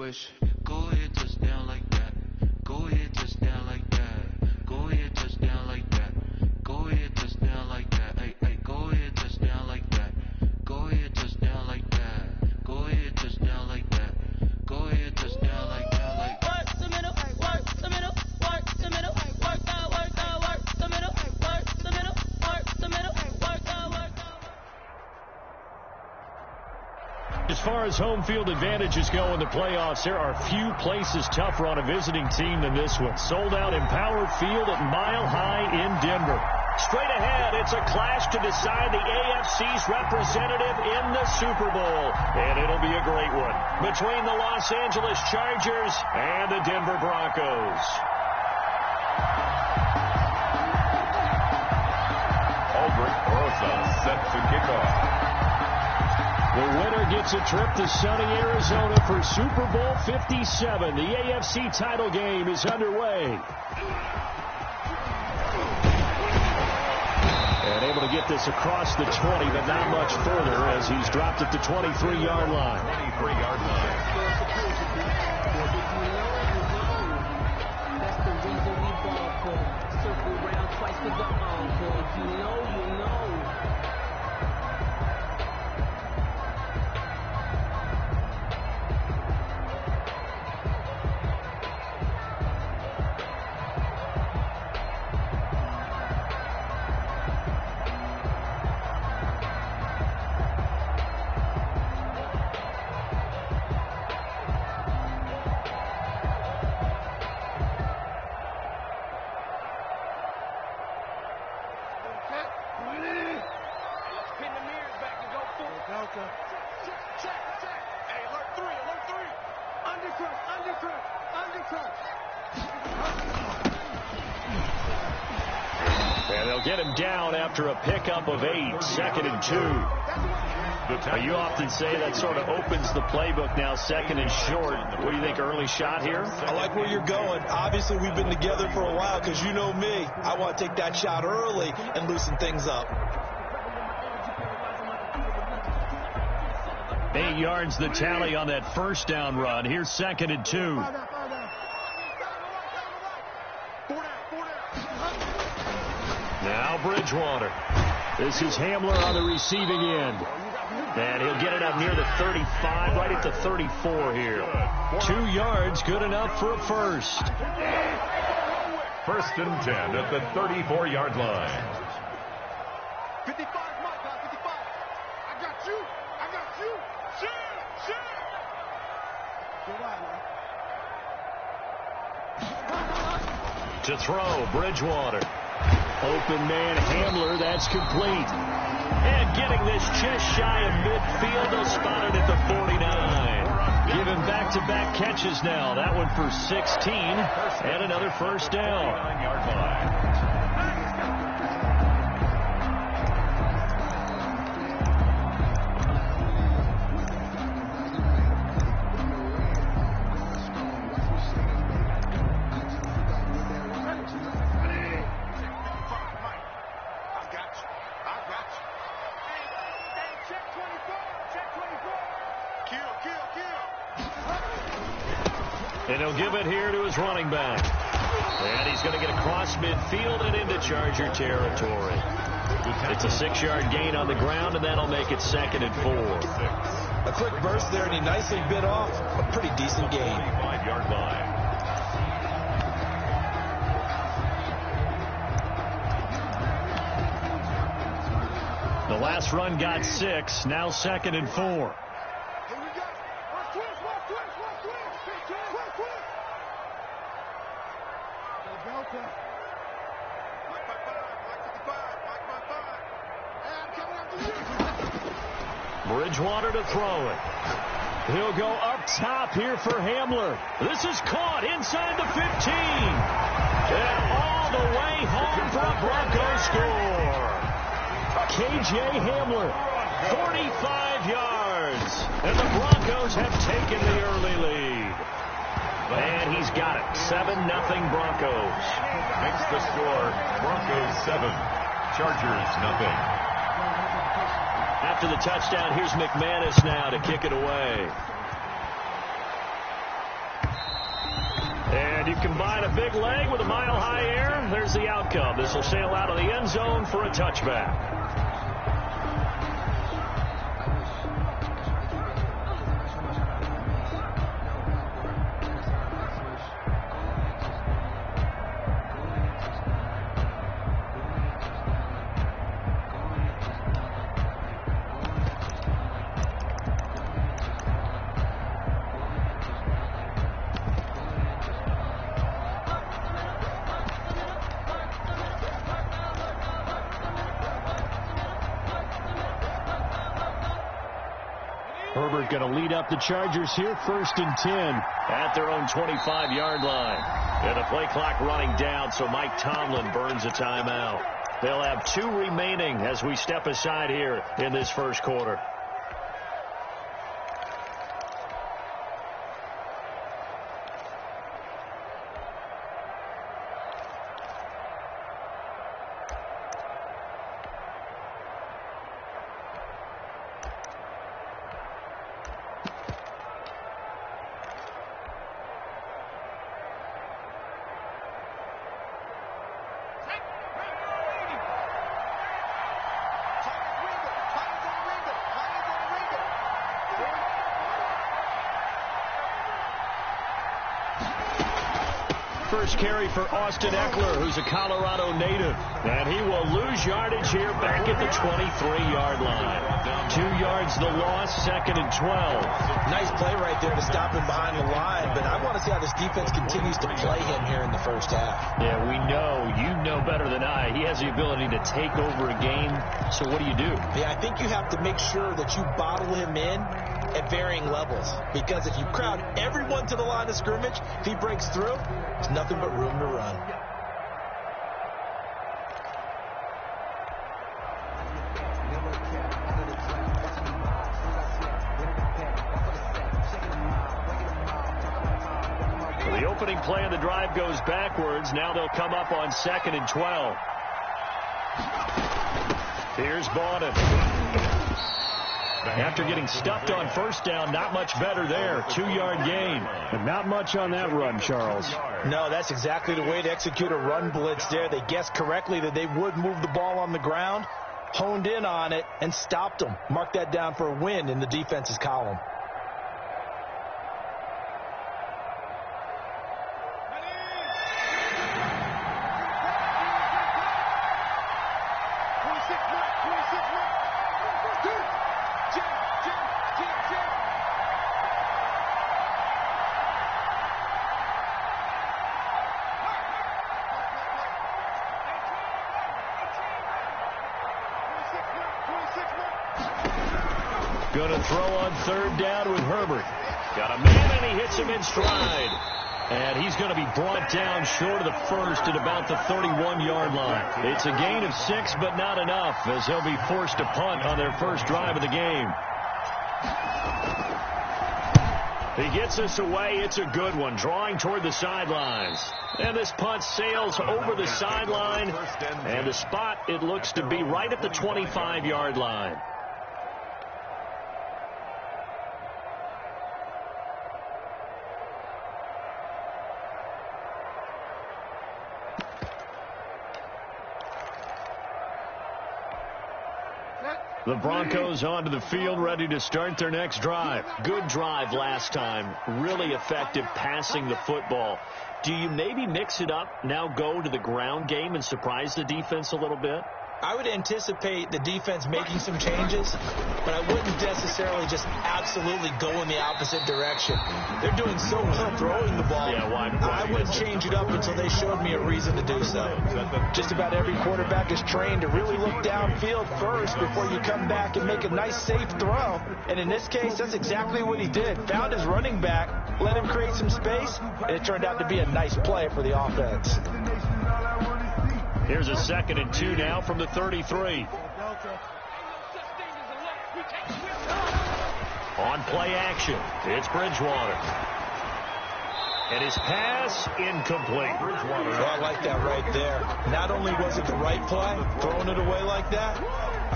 wish. Go ahead, touchdown like that. Go ahead, touchdown like that. Go ahead, touchdown like that. Go ahead, touchdown like that. Hey, hey, go ahead, touchdown like that. Go ahead, touchdown like that. Go ahead, touchdown like that. Go ahead, touchdown like that. Like work the middle, work the middle, work the middle, work out, work the middle, work the middle, work the middle, work out, work out. As far as home field advantages go in the playoffs, there are few places tougher on a visiting team than this one. Sold out Empower Field at Mile High in Denver. Straight ahead, it's a clash to decide the AFC's representative in the Super Bowl. And it'll be a great one between the Los Angeles Chargers and the Denver Broncos. Albert Rosa set to kick off. The winner gets a trip to sunny Arizona for Super Bowl 57. The AFC title game is underway. And able to get this across the 20, but not much further as he's dropped it to 23-yard line. 23-yard line. That's the reason we ball for. Circle round twice with the encore. You know. And they'll get him down after a pickup of 8, 2nd and 2. You often say that sort of opens the playbook now, 2nd and short. What do you think, early shot here? I like where you're going. Obviously, we've been together for a while because you know me. I want to take that shot early and loosen things up. 8 yards the tally on that first down run. Here's 2nd and 2. Now Bridgewater. This is Hamler on the receiving end. And he'll get it up near the 35, right at the 34 here. 2 yards, good enough for a first. 1st and 10 at the 34-yard line. 55, my God, 55. I got you. Shit. Get right, man. To throw, Bridgewater. Open man Hamler, that's complete. And getting this just shy of midfield, they'll spot it at the 49. Give him back-to-back catches now. That one for 16 and another first down. 9-yard line. And he'll give it here to his running back. And he's going to get across midfield and into Charger territory. It's a 6-yard gain on the ground, and that'll make it 2nd and 4. A quick burst there, and he nicely bit off a pretty decent gain. 5-yard line. The last run got 6, now 2nd and 4. Bridgewater to throw it. He'll go up top here for Hamler. This is caught inside the 15. And all the way home for a Broncos score. KJ Hamler, 45 yards. And the Broncos have taken the early lead. And he's got it. 7-0 Broncos. Makes the score Broncos 7, Chargers 0. After the touchdown, here's McManus now to kick it away. And you combine a big leg with a mile-high air, there's the outcome. This will sail out of the end zone for a touchback. Herbert going to lead up the Chargers here, 1st and 10 at their own 25-yard line. And the play clock running down, so Mike Tomlin burns a timeout. They'll have 2 remaining as we step aside here in this first quarter. First carry for Austin Eckler, who's a Colorado native. And he will lose yardage here back at the 23-yard line. 2 yards the loss, 2nd and 12. Nice play right there to stop him behind the line, but I want to see how this defense continues to play him here in the first half. Yeah, we know, you know better than I, he has the ability to take over a game. So what do you do? Yeah, I think you have to make sure that you bottle him in at varying levels, because if you crowd everyone to the line of scrimmage, if he breaks through, there's nothing but room to run. Well, the opening play of the drive goes backwards. Now they'll come up on 2nd and 12. Here's Bowden. After getting stuffed on first down, not much better there. 2-yard gain. But not much on that run, Charles. No, that's exactly the way to execute a run blitz there. They guessed correctly that they would move the ball on the ground, honed in on it, and stopped them. Mark that down for a win in the defense's column. Going to throw on 3rd down with Herbert. Got a man, and he hits him in stride. And he's going to be brought down short of the first at about the 31-yard line. It's a gain of 6, but not enough, as they'll be forced to punt on their first drive of the game. He gets us away. It's a good one, drawing toward the sidelines. And this punt sails over the sideline. And the spot, it looks to be right at the 25-yard line. The Broncos onto the field, ready to start their next drive. Good drive last time. Really effective passing the football. Do you maybe mix it up, now go to the ground game and surprise the defense a little bit? I would anticipate the defense making some changes, but I wouldn't necessarily just absolutely go in the opposite direction. They're doing so well throwing the ball. Yeah, I wouldn't change it up until they showed me a reason to do so. Just about every quarterback is trained to really look downfield first before you come back and make a nice, safe throw. And in this case, that's exactly what he did. Found his running back, let him create some space, and it turned out to be a nice play for the offense. Here's a 2nd and 2 now from the 33. On play action, it's Bridgewater. And his pass incomplete. Oh, I like that right there. Not only was it the right play, throwing it away like that,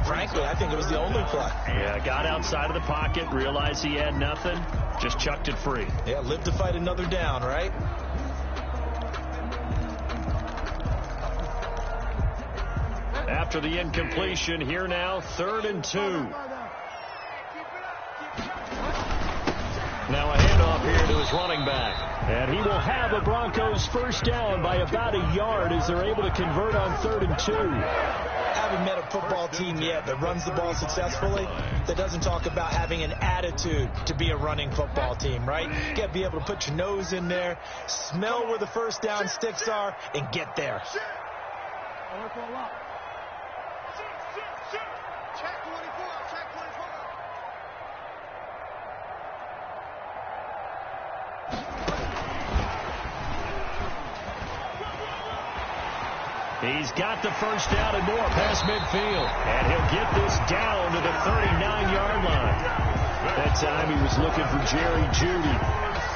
frankly, I think it was the only play. Yeah, got outside of the pocket, realized he had nothing, just chucked it free. Yeah, live to fight another down, right? After the incompletion, here now, 3rd and 2. Now a handoff here to his running back. And he will have a Broncos first down by about a yard as they're able to convert on 3rd and 2. Haven't met a football team yet that runs the ball successfully that doesn't talk about having an attitude to be a running football team, right? You got to be able to put your nose in there, smell where the first down sticks are, and get there. Check 24, check 24. He's got the first down and more past midfield. And he'll get this down to the 39-yard line. That time he was looking for Jerry Jeudy.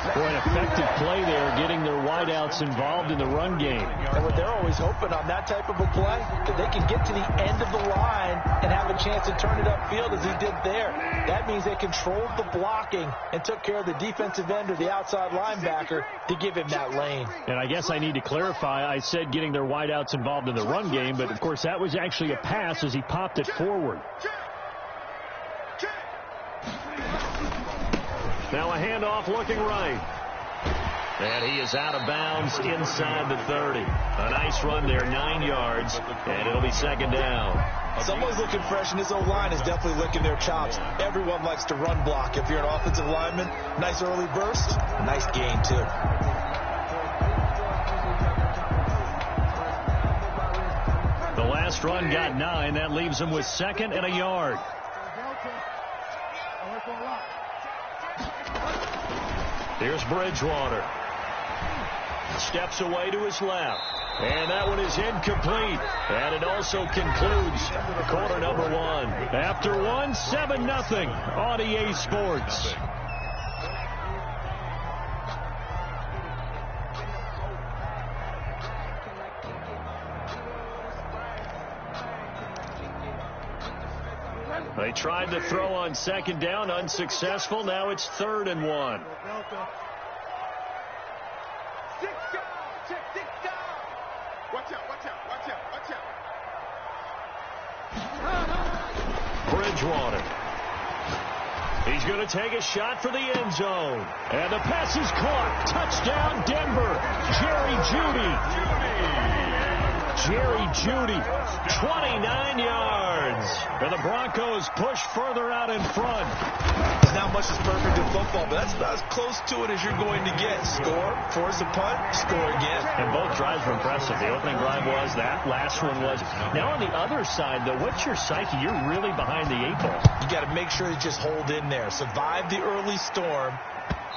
For an effective play there, getting their wideouts involved in the run game. And what they're always hoping on that type of a play, that they can get to the end of the line and have a chance to turn it upfield as he did there. That means they controlled the blocking and took care of the defensive end or the outside linebacker to give him that lane. And I guess I need to clarify, I said getting their wideouts involved in the run game, but of course that was actually a pass as he popped it forward. Now a handoff looking right. And he is out of bounds inside the 30. A nice run there, 9 yards, and it'll be 2nd down. Someone's looking fresh, and this O-line is definitely licking their chops. Everyone likes to run block. If you're an offensive lineman, nice early burst, nice gain, too. The last run got 9. That leaves him with 2nd and a yard. Here's Bridgewater. Steps away to his left. And that one is incomplete. And it also concludes quarter number 1. After 1, 7-0 on EA Sports. They tried to throw on 2nd down, unsuccessful. Now it's 3rd and 1. Bridgewater. He's going to take a shot for the end zone. And the pass is caught. Touchdown, Denver. Jerry Jeudy, 29 yards. And the Broncos push further out in front. Not much is perfect in football, but that's about as close to it as you're going to get. Score, force a punt, score again. And both drives were impressive. The opening drive was, that last one was. Now on the other side, though, what's your psyche? You're really behind the 8 ball. You got to make sure you just hold in there. Survive the early storm.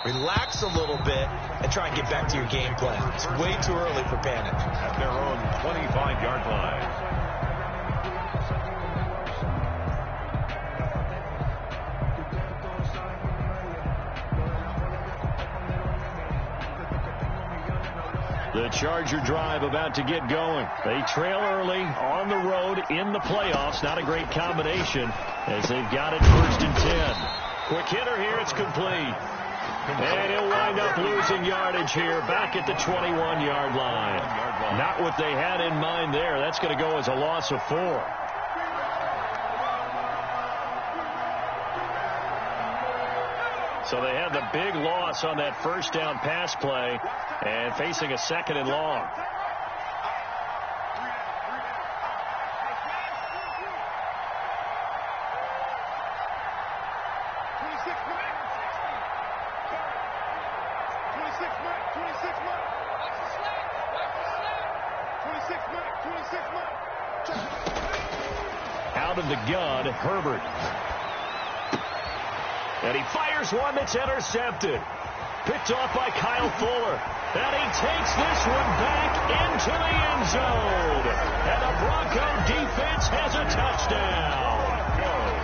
Relax a little bit and try and get back to your game plan. It's way too early for panic. At their own 25-yard line. The Charger drive about to get going. They trail early on the road in the playoffs. Not a great combination as they've got it 1st and 10. Quick hitter here. It's complete. And he'll wind up losing yardage here back at the 21-yard line. Not what they had in mind there. That's going to go as a loss of 4. So they had the big loss on that first down pass play and facing a 2nd and long. Out of the gun, Herbert. And he fires one that's intercepted. Picked off by Kyle Fuller. And he takes this one back into the end zone. And the Bronco defense has a touchdown.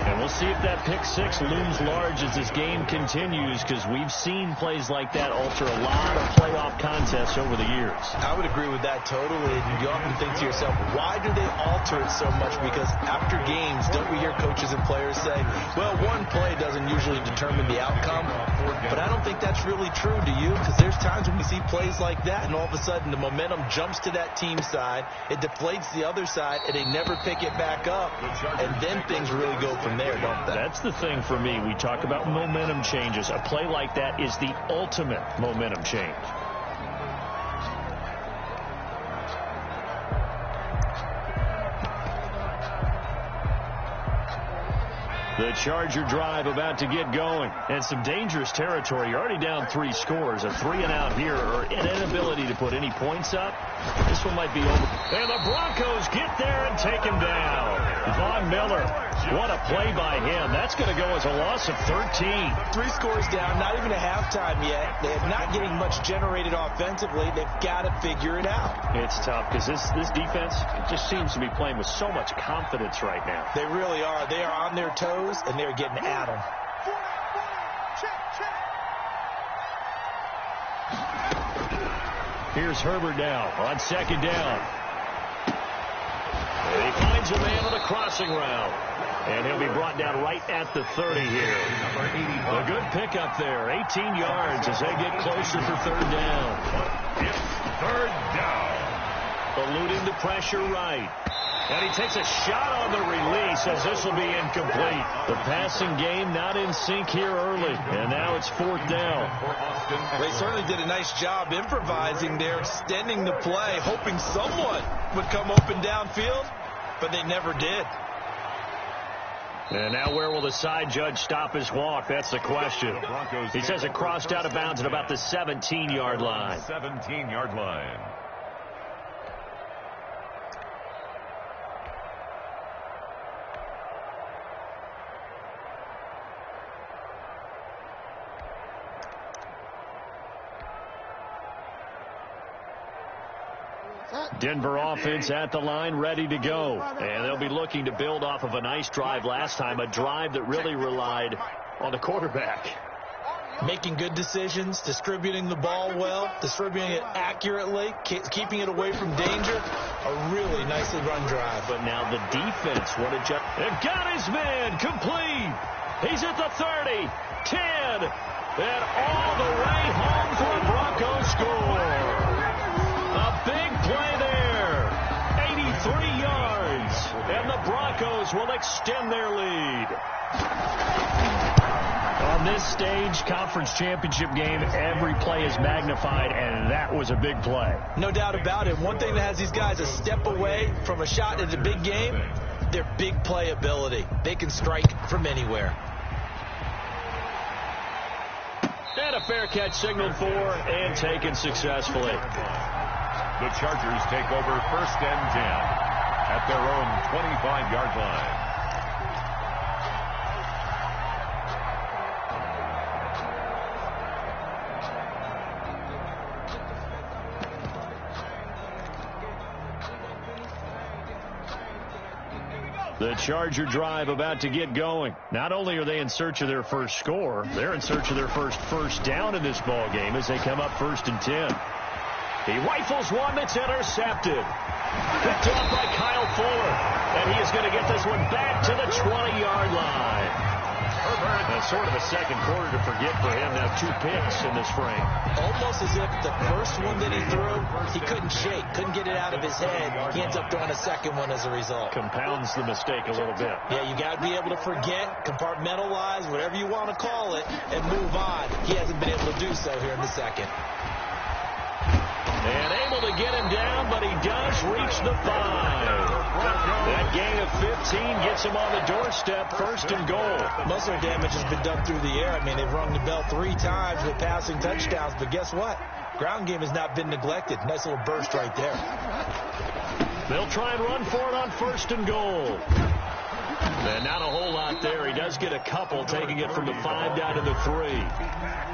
And we'll see if that pick six looms large as this game continues, because we've seen plays like that alter a lot of playoff contests over the years. I would agree with that totally. And you often think to yourself, why do they alter it so much? Because after games, don't we hear coaches and players say, well, one play doesn't usually determine the outcome. But I don't think that's really true, do you? Because there's times when we see plays like that, and all of a sudden the momentum jumps to that team side, it deflates the other side, and they never pick it back up. And then things really go from there, don't they? That's the thing for me. We talk about momentum changes. A play like that is the ultimate momentum change. The Charger drive about to get going. And some dangerous territory. You're already down 3 scores. A 3-and-out here, or an inability to put any points up. This one might be over. And the Broncos get there and take him down. Von Miller, what a play by him. That's going to go as a loss of 13. 3 scores down, not even a halftime yet. They're not getting much generated offensively. They've got to figure it out. It's tough because this defense just seems to be playing with so much confidence right now. They really are. They are on their toes, and they're getting at them. Here's Herbert now on 2nd down. And he finds a man on the crossing route. And he'll be brought down right at the 30 here. A good pickup there. 18 yards as they get closer for 3rd down. It's 3rd down. Eluding the pressure right. And he takes a shot on the release as this will be incomplete. The passing game not in sync here early. And now it's 4th down. They certainly did a nice job improvising there, extending the play, hoping someone would come open downfield, but they never did. And now where will the side judge stop his walk? That's the question. He says it crossed out of bounds at about the 17-yard line. 17-yard line. Denver offense at the line, ready to go. And they'll be looking to build off of a nice drive last time, a drive that really relied on the quarterback. Making good decisions, distributing the ball well, distributing it accurately, keeping it away from danger. A really nicely run drive. But now the defense, what a job. And got his man complete. He's at the 30, 10, and all the way home for a Broncos score. A big play there, 83 yards, and the Broncos will extend their lead. On this stage, conference championship game, every play is magnified, and that was a big play. No doubt about it. One thing that has these guys a step away from a shot at a big game, their big play ability. They can strike from anywhere. And a fair catch signaled for and taken successfully. The Chargers take over 1st and 10 at their own 25-yard line. The Charger drive about to get going. Not only are they in search of their first score, they're in search of their first down in this ball game as they come up 1st and 10. He rifles one that's intercepted. Picked off by Kyle Fuller. And he is going to get this one back to the 20-yard line. That's sort of a second quarter to forget for him. Now 2 picks in this frame. Almost as if the first one that he threw, he couldn't shake, couldn't get it out of his head. He ends up throwing a second one as a result. Compounds the mistake a little bit. Yeah, you got to be able to forget, compartmentalize, whatever you want to call it, and move on. He hasn't been able to do so here in the second. And able to get him down, but he does reach the 5. That gain of 15 gets him on the doorstep, 1st and goal. Most of their damage has been done through the air. I mean, they've rung the bell 3 times with passing touchdowns, but guess what? Ground game has not been neglected. Nice little burst right there. They'll try and run for it on 1st and goal. And not a whole lot there. He does get a couple, taking it from the 5 down to the 3.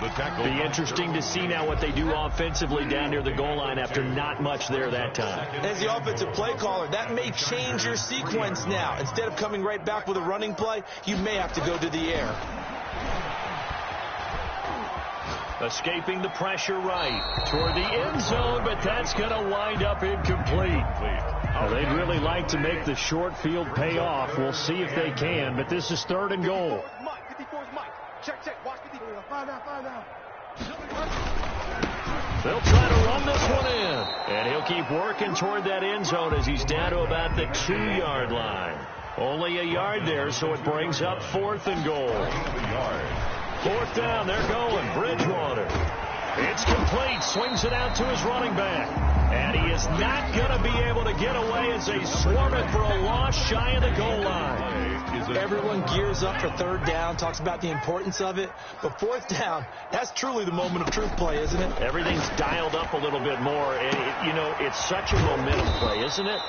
The tackle. Be interesting to see now what they do offensively down near the goal line after not much there that time. As the offensive play caller, that may change your sequence now. Instead of coming right back with a running play, you may have to go to the air. Escaping the pressure right toward the end zone, but that's going to wind up incomplete. Well, they'd really like to make the short field pay off. We'll see if they can, but this is 3rd and goal. 54 is Mike. Check. Watch 54. Find out. They'll try to run this one in, and he'll keep working toward that end zone as he's down to about the 2-yard line. Only a yard there, so it brings up 4th and goal. 4th down, they're going. Bridgewater. It's complete. Swings it out to his running back. And he is not going to be able to get away as they swarm it for a loss shy of the goal line. Everyone gears up for 3rd down, talks about the importance of it. But 4th down, that's truly the moment of truth play, isn't it? Everything's dialed up a little bit more. It's such a momentum play, isn't it?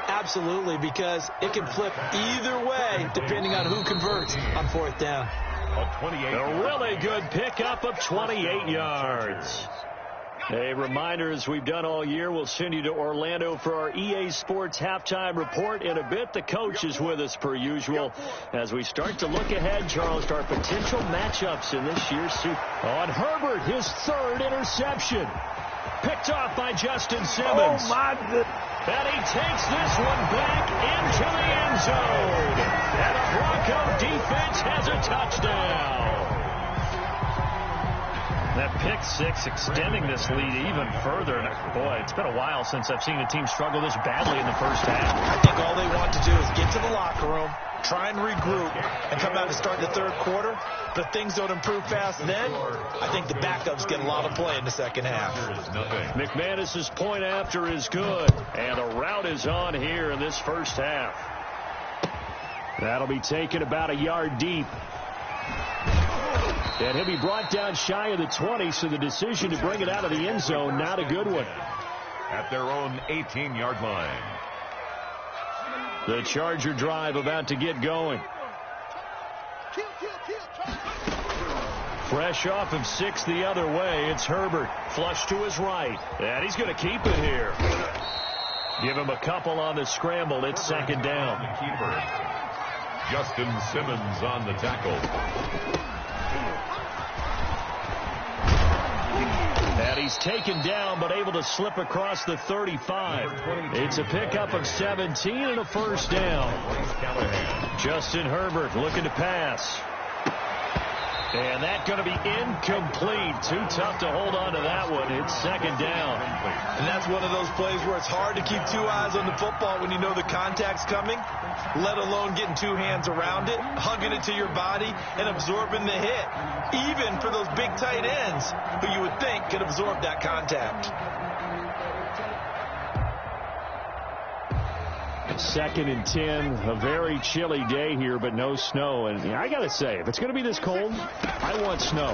Absolutely, because it can flip either way depending on who converts on 4th down. A really good pickup of 28 yards. A reminder, as we've done all year, we'll send you to Orlando for our EA Sports halftime report in a bit. The coach is with us per usual as we start to look ahead, Charles, to our potential matchups in this year's Super Bowl. On Herbert, his 3rd interception. Picked off by Justin Simmons. Oh, my goodness. And he takes this one back into the end zone. And the Bronco defense has a touchdown. That pick 6 extending this lead even further. And boy, it's been a while since I've seen a team struggle this badly in the first half. I think all they want to do is get to the locker room, try and regroup, and come out and start the 3rd quarter. But things don't improve fast then. I think the backups get a lot of play in the 2nd half. McManus's point after is good. And a route is on here in this first half. That'll be taken about a yard deep. And he'll be brought down shy of the 20, so the decision to bring it out of the end zone, not a good one. At their own 18-yard line. The Charger drive about to get going. Fresh off of 6 the other way, it's Herbert. Flush to his right. And he's going to keep it here. Give him a couple on the scramble. It's 2nd down. The keeper, Justin Simmons on the tackle. And he's taken down, but able to slip across the 35. It's a pickup of 17 and a 1st down. Justin Herbert looking to pass. And that's going to be incomplete. Too tough to hold on to that one. It's 2nd down. And that's one of those plays where it's hard to keep 2 eyes on the football when you know the contact's coming, let alone getting 2 hands around it, hugging it to your body, and absorbing the hit, even for those big tight ends who you would think could absorb that contact. 2nd and 10, a very chilly day here, but no snow. And I got to say, if it's going to be this cold, I want snow.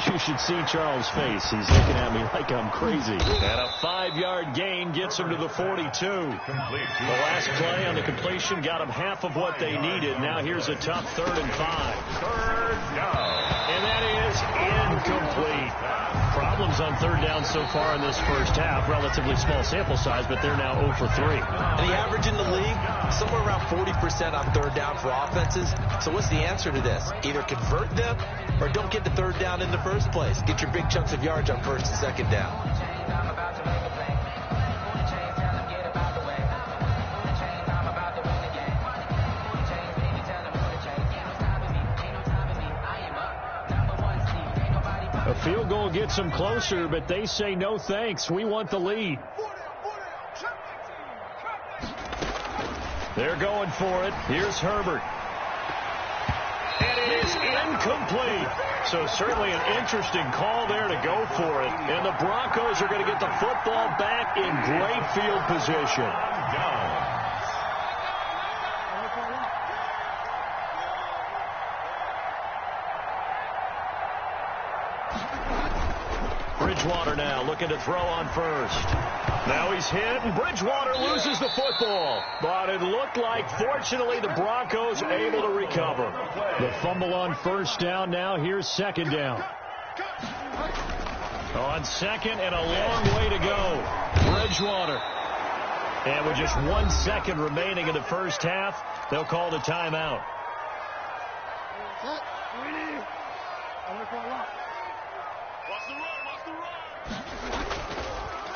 You should see Charles' face. He's looking at me like I'm crazy. And a 5-yard gain gets him to the 42. The last play on the completion got them half of what they needed. Now here's a tough 3rd and 5. 3rd down. And that is incomplete. Problems on 3rd down so far in this first half. Relatively small sample size, but they're now 0 for 3. And the average in the league, somewhere around 40% on 3rd down for offenses. So what's the answer to this? Either convert them or don't get the 3rd down in the first place. Get your big chunks of yards on 1st and 2nd down. A field goal gets them closer, but they say no thanks. We want the lead. They're going for it. Here's Herbert. And it is incomplete. So certainly an interesting call there to go for it. And the Broncos are going to get the football back in great field position. Bridgewater now looking to throw on 1st. Now he's hit, and Bridgewater loses the football. But it looked like, fortunately, the Broncos able to recover. The fumble on first down. Now here's second down. On second and a long way to go. Bridgewater. And with just 1 second remaining in the first half, they'll call the timeout.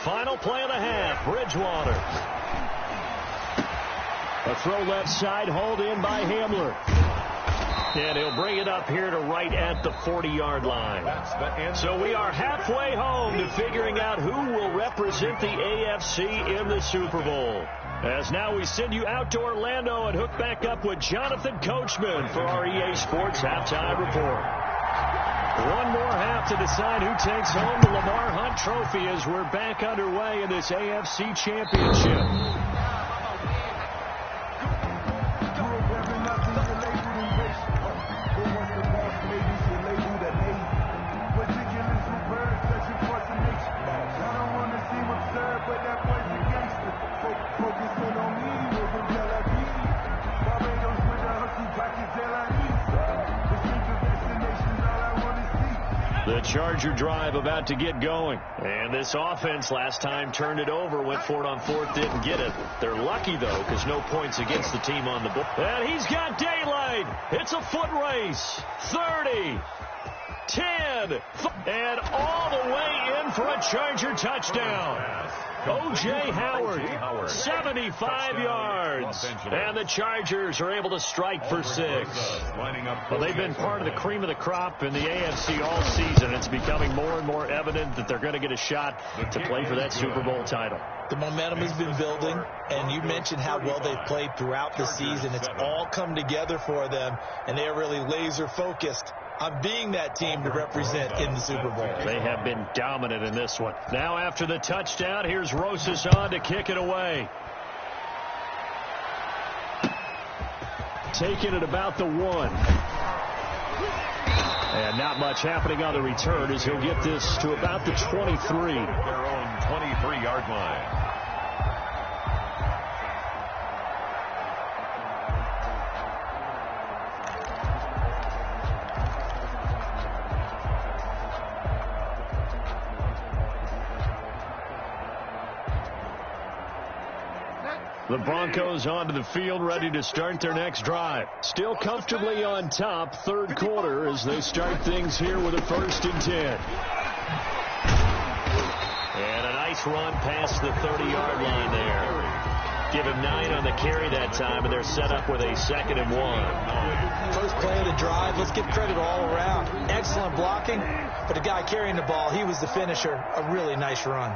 Final play of the half, Bridgewater. A throw left side, hauled in by Hamler. And he'll bring it up here to right at the 40-yard line. So we are halfway home to figuring out who will represent the AFC in the Super Bowl. As now we send you out to Orlando and hook back up with Jonathan Coachman for our EA Sports Halftime Report. One more half to decide who takes home the Lamar Hunt Trophy as we're back underway in this AFC Championship. The Charger drive about to get going. And this offense last time turned it over, went for it on fourth, didn't get it. They're lucky, though, because no points against the team on the board. And he's got daylight. It's a foot race. 30, 10, and all the way in for a Charger touchdown. O.J. Howard, 75 yards. And the Chargers are able to strike for 6. Well, they've been part of the cream of the crop in the AFC all season. It's becoming more and more evident that they're going to get a shot to play for that Super Bowl title. The momentum has been building, and you mentioned how well they've played throughout the season. It's all come together for them, and they are really laser-focused on being that team to represent in the Super Bowl. They have been dominant in this one. Now after the touchdown, here's Rosas on to kick it away. Taking it about the 1. And not much happening on the return as he'll get this to about the 23. Their own 23-yard line. The Broncos onto the field, ready to start their next drive. Still comfortably on top, third quarter, as they start things here with a 1st and 10. And a nice run past the 30-yard line there. Give him 9 on the carry that time, and they're set up with a 2nd and 1. First play of the drive, let's give credit all around. Excellent blocking, but the guy carrying the ball, he was the finisher. A really nice run.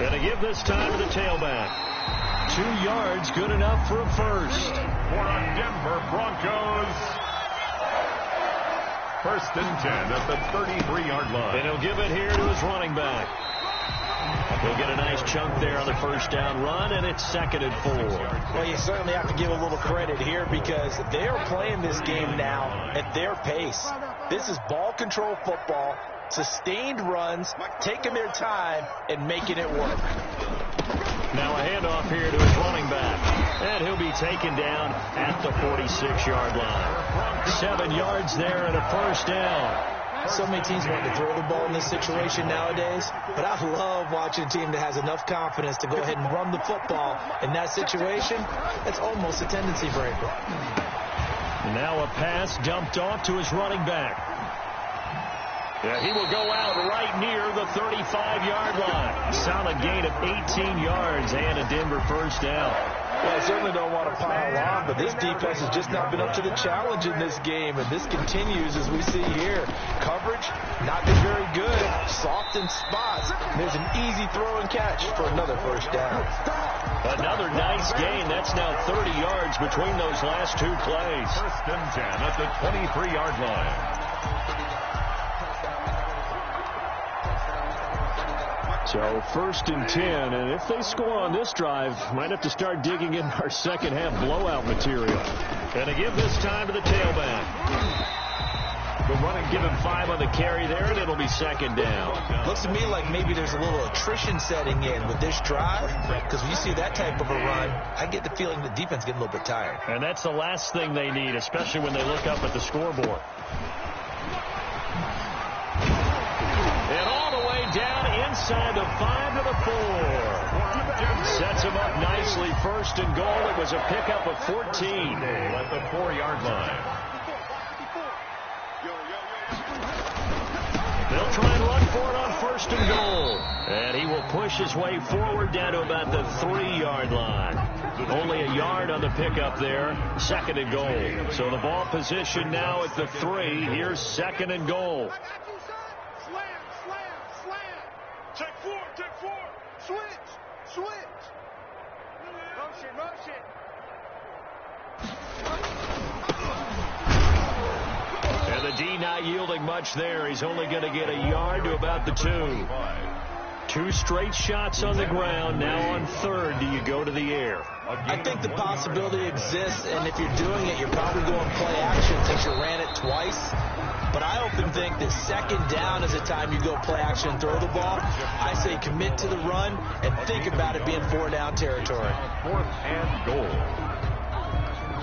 Going to give this time to the tailback. 2 yards, good enough for a first. For the Denver Broncos. 1st and 10 at the 33-yard line. And he'll give it here to his running back. He'll get a nice chunk there on the first down run, and it's 2nd and 4. Well, you certainly have to give a little credit here because they are playing this game now at their pace. This is ball control football. Sustained runs, taking their time, and making it work. Now a handoff here to his running back. And he'll be taken down at the 46-yard line. 7 yards there and a first down. So many teams want to throw the ball in this situation nowadays, but I love watching a team that has enough confidence to go ahead and run the football. In that situation, it's almost a tendency breaker. Now a pass dumped off to his running back. Yeah, he will go out right near the 35-yard line. Solid gain of 18 yards and a Denver first down. Well, I certainly don't want to pile on, but this defense has just not been up to the challenge in this game, and this continues as we see here. Coverage, not been very good. Soft in spots. There's an easy throw and catch for another first down. Another nice gain. That's now 30 yards between those last 2 plays. 1st and 10 at the 23-yard line. So 1st and 10, and if they score on this drive, might have to start digging in our second half blowout material. And to give this time to the tailback. The running Give him 5 on the carry there, and it'll be second down. Looks to me like maybe there's a little attrition setting in with this drive, because when you see that type of a run, I get the feeling the defense getting a little bit tired. And that's the last thing they need, especially when they look up at the scoreboard. And all the way down inside the 5 to the 4. Sets him up nicely. First and goal. It was a pickup of 14. At the 4-yard line. They'll try and run for it on first and goal. And he will push his way forward down to about the 3-yard line. Only a yard on the pickup there. Second and goal. So the ball position now at the 3. Here's second and goal. Take 4. Switch. Motion. And the D not yielding much there. He's only going to get a yard to about the 2. 2 straight shots on the ground. Now on third, do you go to the air? I think the possibility exists, and if you're doing it, you're probably going play action since you ran it twice. But I often think that second down is the time you go play action and throw the ball. I say commit to the run and think about it being 4-down territory. 4th and goal.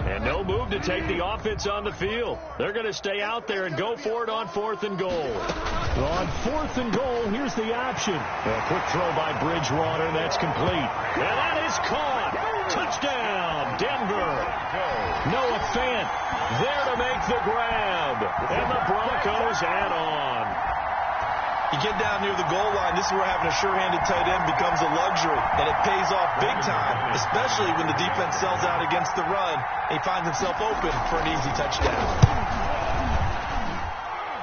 And no move to take the offense on the field. They're going to stay out there and go for it on 4th and goal. On 4th and goal, here's the option. A quick throw by Bridgewater. That's complete. And that is caught. Touchdown, Denver. Noah Fant there to make the grab. And the Broncos add on. You get down near the goal line, this is where having a sure-handed tight end becomes a luxury, and it pays off big time, especially when the defense sells out against the run, and he finds himself open for an easy touchdown.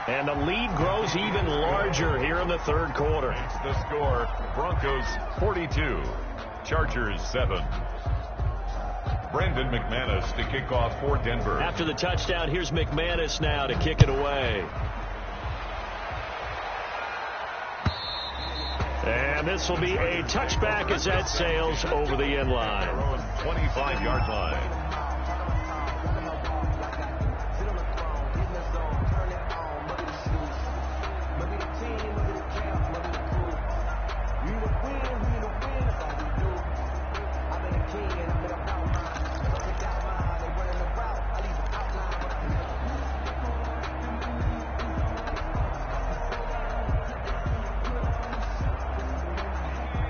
And the lead grows even larger here in the third quarter. The score, Broncos 42, Chargers 7. Brandon McManus to kick off for Denver. After the touchdown, here's McManus now to kick it away. And this will be a touchback as that sails over the end line. 25-yard line.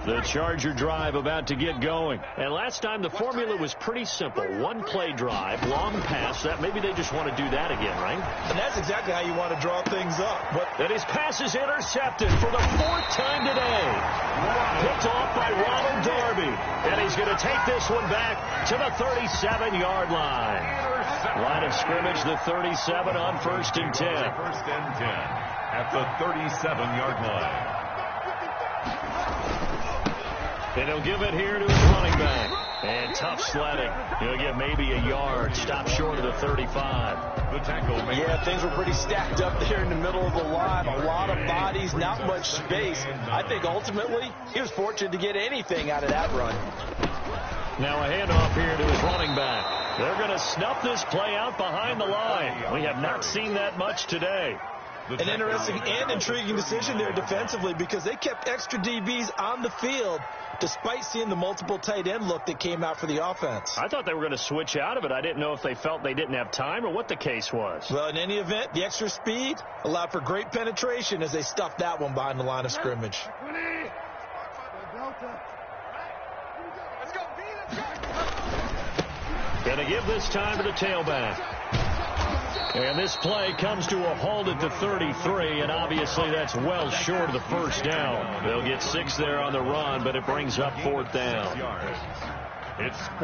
The Charger drive about to get going. And last time the formula was pretty simple. One play drive, long pass. That maybe they just want to do that again, right? And that's exactly how you want to draw things up. And his pass is intercepted for the 4th time today. Picked off by Ronald Darby. And he's going to take this one back to the 37-yard line. Line of scrimmage, the 37 on 1st and 10. 1st and 10 at the 37-yard line. And he'll give it here to his running back. And tough sledding. He'll get maybe a yard. Stop short of the 35. The tackle. Yeah, things were pretty stacked up there in the middle of the line. A lot of bodies, not much space. I think ultimately he was fortunate to get anything out of that run. Now a handoff here to his running back. They're going to snuff this play out behind the line. We have not seen that much today. An interesting and intriguing decision there defensively because they kept extra DBs on the field despite seeing the multiple tight end look that came out for the offense. I thought they were going to switch out of it. I didn't know if they felt they didn't have time or what the case was. Well, in any event, the extra speed allowed for great penetration as they stuffed that one behind the line of scrimmage. Going to give this time to the tailback. And this play comes to a halt at the 33, and obviously that's well short of the first down. They'll get 6 there on the run, but it brings up 4th down.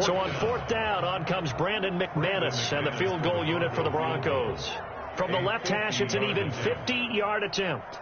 So on 4th down, on comes Brandon McManus and the field goal unit for the Broncos. From the left hash, it's an even 50-yard attempt.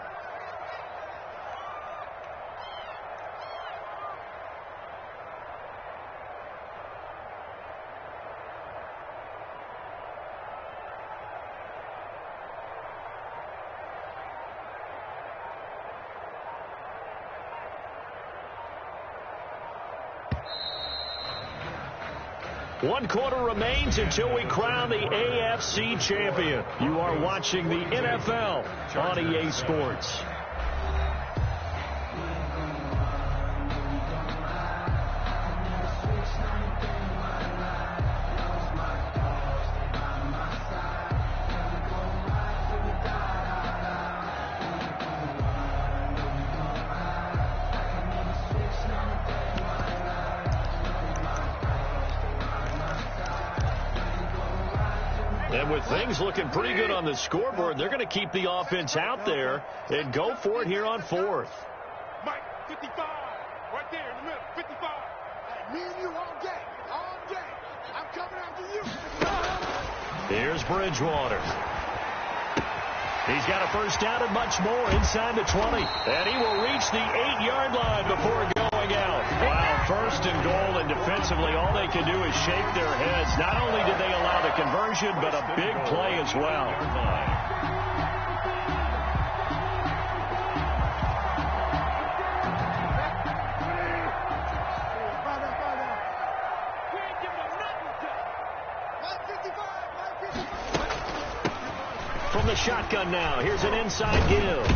1 quarter remains until we crown the AFC champion. You are watching the NFL on EA Sports. And with things looking pretty good on the scoreboard, they're going to keep the offense out there and go for it here on 4th. Mike, 55. Right there in the middle. 55. Hey, me and you all day. All day. I'm coming after you. Here's Bridgewater. He's got a first down and much more inside the 20. And he will reach the 8-yard line before going out. Wow, first and goal, and defensively all they can do is shake their heads. Not only did they allow the conversion, but a big play as well. From the shotgun now, here's an inside give.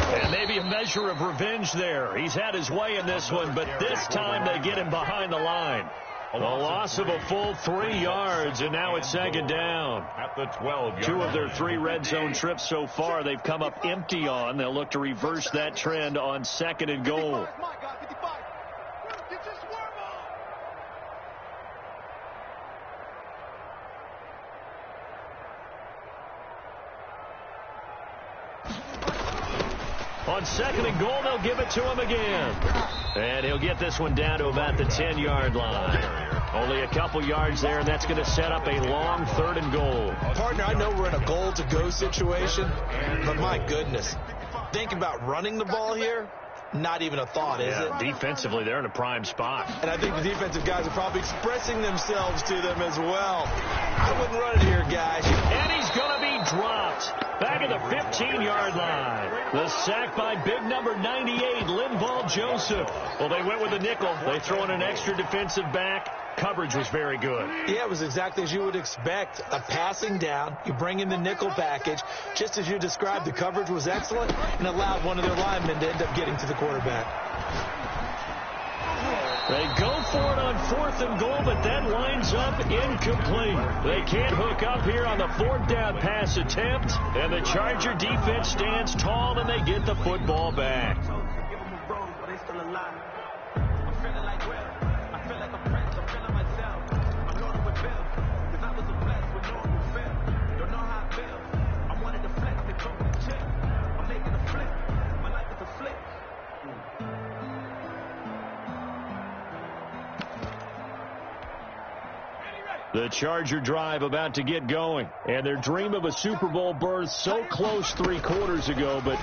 And maybe a measure of revenge there. He's had his way in this one, but this time they get him behind the line. A loss of a full 3 yards, and now it's 2nd down. At the 12-yard 2 of their 3 red zone trips so far, they've come up empty on. They'll look to reverse that trend on 2nd and goal. On 2nd and goal, they'll give it to him again. And he'll get this one down to about the 10-yard line. Only a couple yards there, and that's going to set up a long 3rd and goal. Partner, I know we're in a goal-to-go situation, but my goodness, think about running the ball here. Not even a thought, is it? Defensively, they're in a prime spot. And I think the defensive guys are probably expressing themselves to them as well. I wouldn't run it here, guys. And he's going to be dropped. Back at the 15-yard line. The sack by big number 98, Linval Joseph. Well, they went with a nickel. They throw in an extra defensive back. Coverage was very good. Yeah, it was exactly as you would expect. A passing down. You bring in the nickel package. Just as you described, the coverage was excellent and allowed one of their linemen to end up getting to the quarterback. They go for it on 4th and goal, but that winds up incomplete. They can't hook up here on the 4th down pass attempt, and the Charger defense stands tall, and they get the football back. The Charger drive about to get going, and their dream of a Super Bowl berth so close 3 quarters ago, but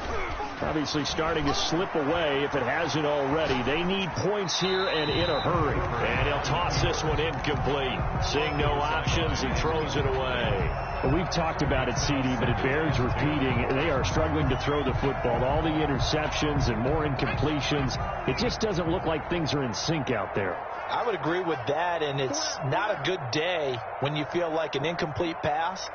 obviously starting to slip away if it hasn't already. They need points here and in a hurry. And he'll toss this one incomplete. Seeing no options, he throws it away. Well, we've talked about it, CD, but it bears repeating. They are struggling to throw the football. All the interceptions and more incompletions. It just doesn't look like things are in sync out there. I would agree with that, and it's not a good day when you feel like an incomplete pass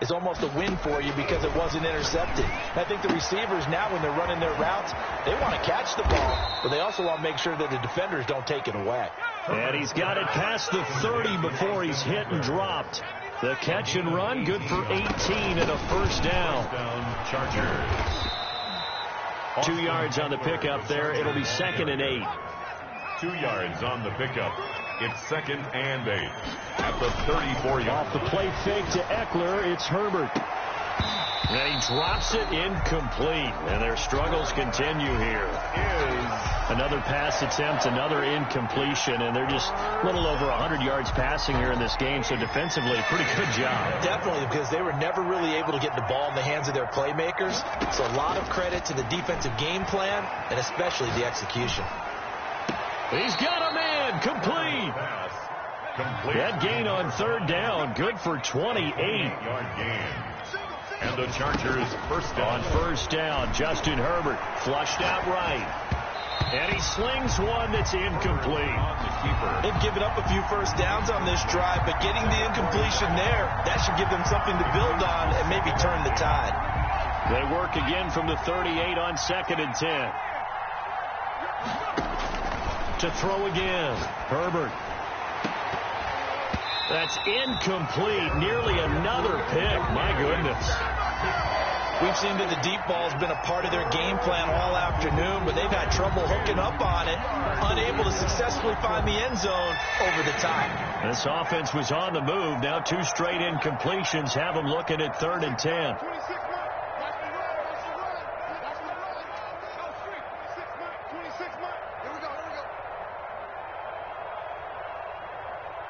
is almost a win for you because it wasn't intercepted. I think the receivers now, when they're running their routes, they want to catch the ball, but they also want to make sure that the defenders don't take it away. And he's got it past the 30 before he's hit and dropped. The catch and run, good for 18 and a first down. Chargers. 2 yards on the pickup there. It'll be 2nd and 8. 2 yards on the pickup. It's 2nd and 8 at the 34-yard. Off the play fake to Eckler, it's Herbert. And he drops it incomplete. And their struggles continue here. Another pass attempt, another incompletion, and they're just a little over 100 yards passing here in this game, so defensively, pretty good job. Definitely, because they were never really able to get the ball in the hands of their playmakers. So a lot of credit to the defensive game plan, and especially the execution. He's got a man, complete. That gain on 3rd down, good for 28. 8-yard gain. And the Chargers first down. On 1st down, Justin Herbert flushed out right. And he slings one that's incomplete. They've given up a few first downs on this drive, but getting the incompletion there, that should give them something to build on and maybe turn the tide. They work again from the 38 on 2nd and 10. To throw again. Herbert. That's incomplete. Nearly another pick. My goodness. We've seen that the deep ball has been a part of their game plan all afternoon, but they've had trouble hooking up on it, unable to successfully find the end zone over the top. This offense was on the move. Now 2 straight incompletions have them looking at 3rd and 10.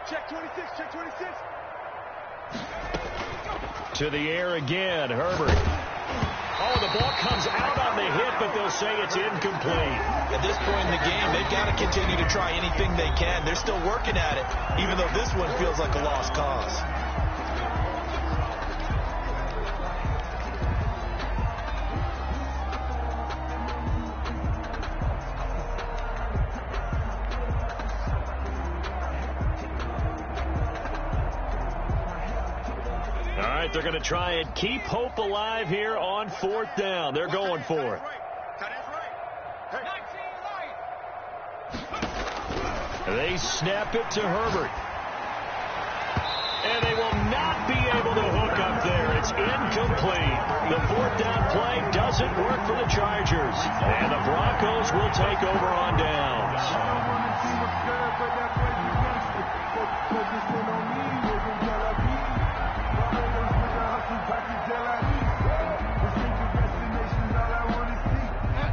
Check 26, check 26. To the air again, Herbert. Oh, the ball comes out on the hit, but they'll say it's incomplete. At this point in the game, they've got to continue to try anything they can. They're still working at it, even though this one feels like a lost cause. They're going to try and keep hope alive here on 4th down. They're going for it. They snap it to Herbert. And they will not be able to hook up there. It's incomplete. The 4th down play doesn't work for the Chargers. And the Broncos will take over on downs.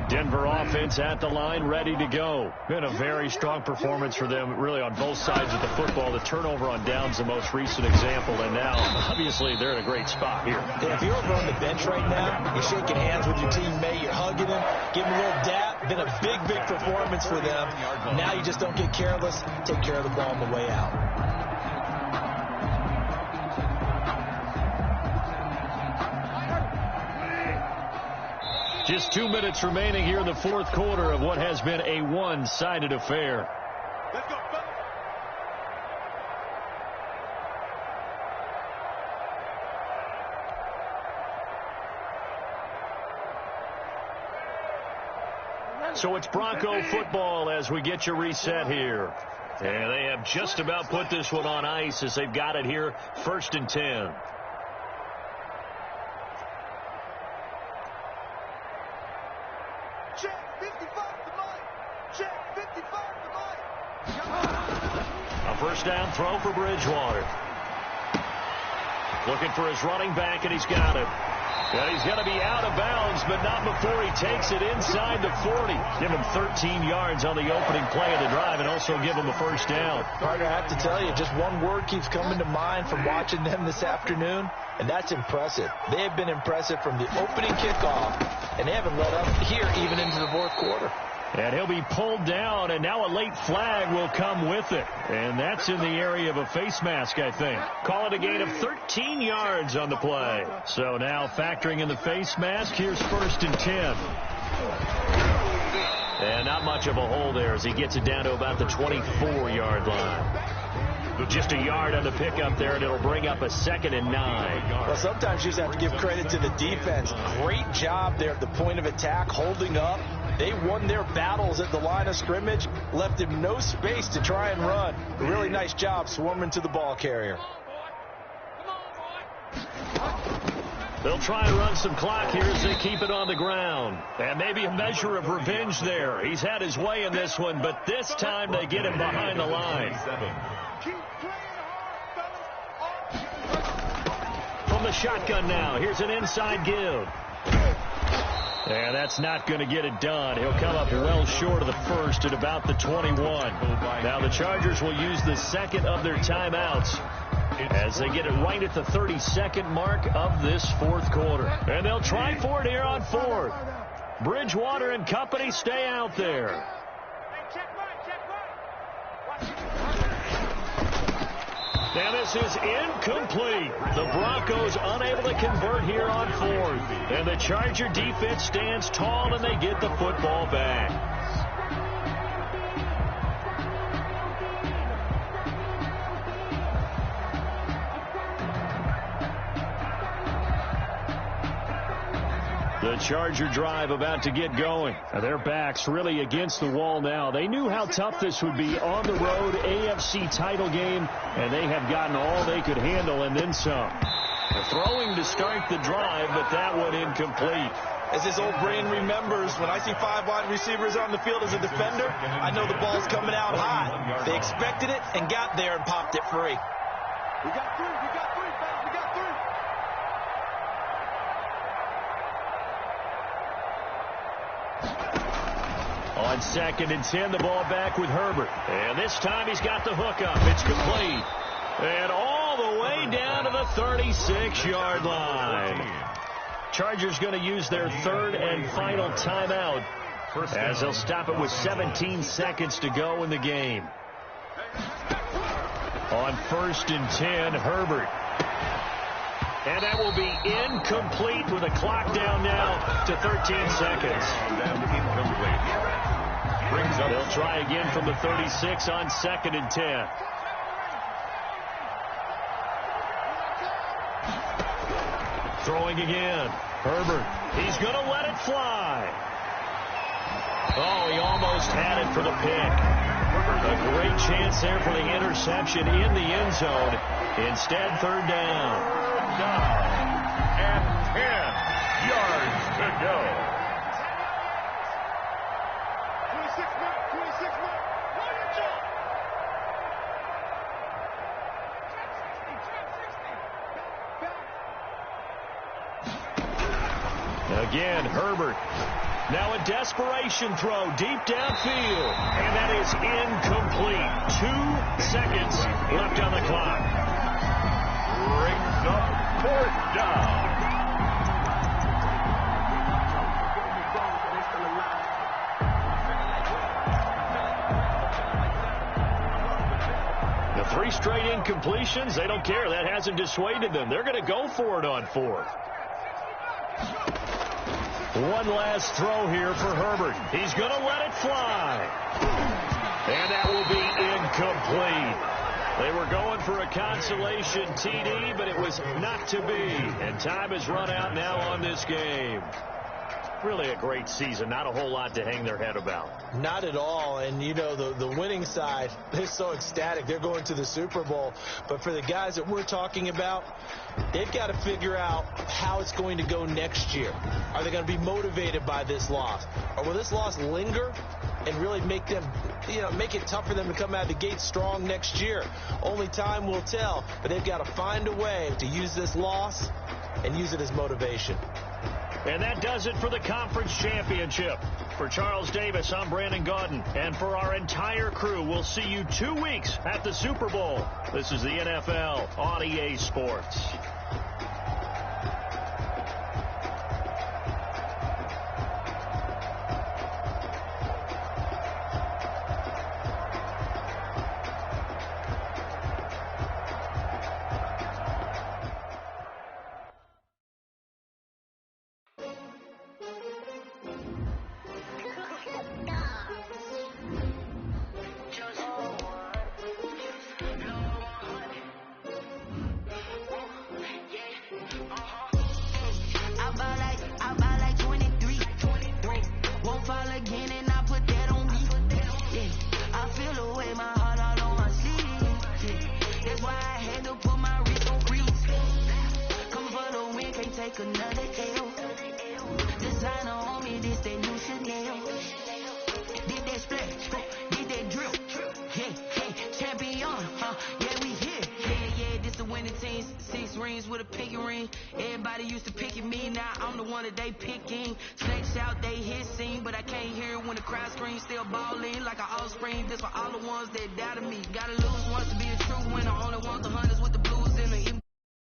Denver offense at the line, ready to go. Been a very strong performance for them, really, on both sides of the football. The turnover on downs, the most recent example, and now, obviously, they're in a great spot here. Yeah, if you're over on the bench right now, you're shaking hands with your teammate, you're hugging him, giving him a little dap. Been a big, big performance for them. Now you just don't get careless. Take care of the ball on the way out. Just 2 minutes remaining here in the 4th quarter of what has been a one-sided affair. Let's go, So it's Bronco football as we get you reset here. And they have just about put this one on ice as they've got it here, 1st and 10. A first down throw for Bridgewater. Looking for his running back, and he's got it. And he's going to be out of bounds, but not before he takes it inside the 40. Give him 13 yards on the opening play of the drive and also give him a first down. Parker, I have to tell you, just one word keeps coming to mind from watching them this afternoon, and that's impressive. They have been impressive from the opening kickoff, and they haven't let up here even into the 4th quarter. And he'll be pulled down, and now a late flag will come with it. And that's in the area of a face mask, I think. Call it a gain of 13 yards on the play. So now factoring in the face mask, here's 1st and 10. And not much of a hole there as he gets it down to about the 24-yard line. Just a yard on the pickup there, and it'll bring up a 2nd and 9. Well, sometimes you just have to give credit to the defense. Great job there at the point of attack, holding up. They won their battles at the line of scrimmage, left him no space to try and run. A really nice job swarming to the ball carrier. They'll try and run some clock here as they keep it on the ground. And maybe a measure of revenge there. He's had his way in this one, but this time they get him behind the line. From the shotgun now, here's an inside give. And that's not going to get it done. He'll come up well short of the first at about the 21. Now the Chargers will use the 2nd of their timeouts as they get it right at the 32nd mark of this 4th quarter. And they'll try for it here on 4th. Bridgewater and company stay out there. And this is incomplete. The Broncos unable to convert here on 4th. And the Charger defense stands tall, and they get the football back. The Charger drive about to get going. Now their back's really against the wall now. They knew how tough this would be on the road, AFC title game, and they have gotten all they could handle and then some. The throwing to start the drive, but that one incomplete. As this old brain remembers, when I see 5 wide receivers on the field as a defender, I know the ball's coming out high. They expected it and got there and popped it free. We got three, fellas, we got three. On 2nd and 10, the ball back with Herbert. And this time he's got the hook up. It's complete. And all the way down to the 36-yard line. Chargers going to use their 3rd and final timeout as they'll stop it with 17 seconds to go in the game. On 1st and 10, Herbert. And that will be incomplete with a clock down now to 13 seconds. They'll try again from the 36 on 2nd and 10. Throwing again. Herbert. He's going to let it fly. Oh, he almost had it for the pick. A great chance there for the interception in the end zone. Instead, 3rd down. And 10 yards to go. 26 minutes. Again, Herbert. Now a desperation throw deep downfield. And that is incomplete. 2 seconds left on the clock. Brings up 4th down. The 3 straight incompletions, they don't care. That hasn't dissuaded them. They're going to go for it on 4th. One last throw here for Herbert. He's going to let it fly. And that will be incomplete. They were going for a consolation TD, but it was not to be. And time has run out now on this game. Really a great season. Not a whole lot to hang their head about. Not at all. And, you know, the winning side, they're so ecstatic. They're going to the Super Bowl. But for the guys that we're talking about, they've got to figure out how it's going to go next year. Are they going to be motivated by this loss? Or will this loss linger and really make them, make it tough for them to come out of the gate strong next year? Only time will tell. But they've got to find a way to use this loss and use it as motivation. And that does it for the conference championship. For Charles Davis, I'm Brandon Gaudin. And for our entire crew, we'll see you 2 weeks at the Super Bowl. This is the NFL on EA Sports. This for all the ones that doubted me. Gotta lose once to be a true winner. Only want the